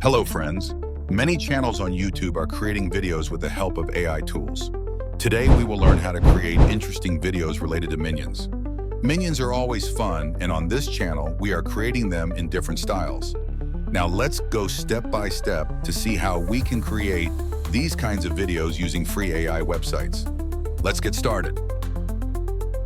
Hello friends. Many channels on YouTube are creating videos with the help of AI tools. Today we will learn how to create interesting videos related to minions. Minions are always fun, and on this channel we are creating them in different styles. Now let's go step by step to see how we can create these kinds of videos using free AI websites. Let's get started.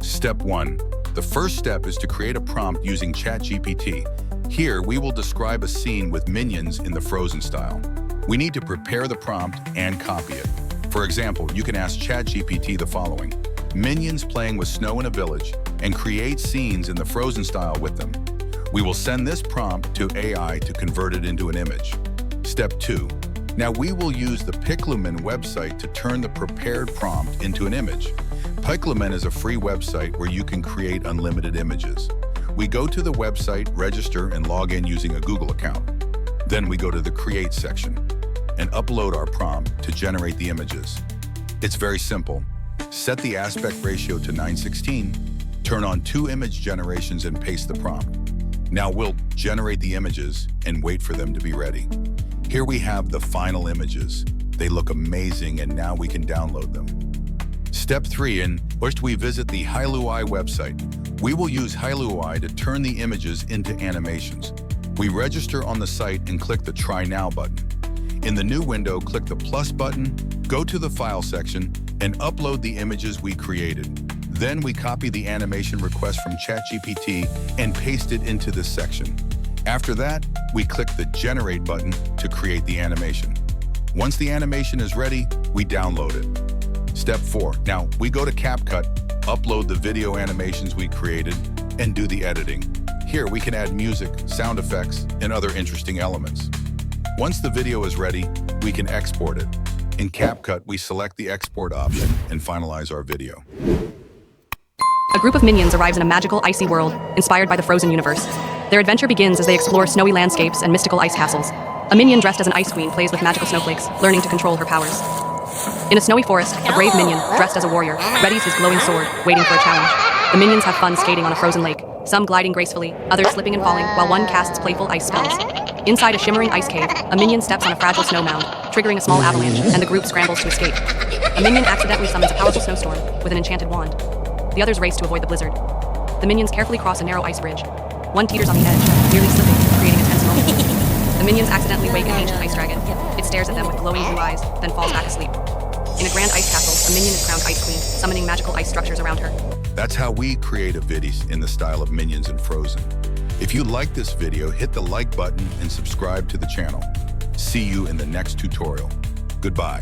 Step 1. The first step is to create a prompt using ChatGPT. Here, we will describe a scene with minions in the Frozen style. We need to prepare the prompt and copy it. For example, you can ask ChatGPT the following: minions playing with snow in a village, and create scenes in the Frozen style with them. We will send this prompt to AI to convert it into an image. Step 2. Now we will use the Pixelmator website to turn the prepared prompt into an image. Pixelmator is a free website where you can create unlimited images. We go to the website, register, and log in using a Google account. Then we go to the Create section and upload our prompt to generate the images. It's very simple. Set the aspect ratio to 9:16, turn on 2 image generations and paste the prompt. Now we'll generate the images and wait for them to be ready. Here we have the final images. They look amazing, and now we can download them. Step 3, and first we visit the Shakh AI website. We will use Shakh AI to turn the images into animations. We register on the site and click the Try Now button. In the new window, click the plus button, go to the File section, and upload the images we created. Then we copy the animation request from ChatGPT and paste it into this section. After that, we click the Generate button to create the animation. Once the animation is ready, we download it. Step 4. Now, we go to CapCut, upload the video animations we created, and do the editing. Here we can add music, sound effects, and other interesting elements. Once the video is ready, we can export it. In CapCut, we select the export option and finalize our video. A group of minions arrives in a magical, icy world, inspired by the Frozen universe. Their adventure begins as they explore snowy landscapes and mystical ice castles. A minion dressed as an ice queen plays with magical snowflakes, learning to control her powers. In a snowy forest, a brave minion, dressed as a warrior, readies his glowing sword, waiting for a challenge. The minions have fun skating on a frozen lake, some gliding gracefully, others slipping and falling, while one casts playful ice spells. Inside a shimmering ice cave, a minion steps on a fragile snow mound, triggering a small avalanche, and the group scrambles to escape. A minion accidentally summons a powerful snowstorm with an enchanted wand. The others race to avoid the blizzard. The minions carefully cross a narrow ice bridge. One teeters on the edge, nearly slipping, creating a tense moment. The minions accidentally wake an ancient ice dragon. It stares at them with glowing blue eyes, then falls back asleep. In a grand ice castle, a minion is crowned Ice Queen, summoning magical ice structures around her. That's how we create a video in the style of Minions and Frozen. If you like this video, hit the like button and subscribe to the channel. See you in the next tutorial. Goodbye.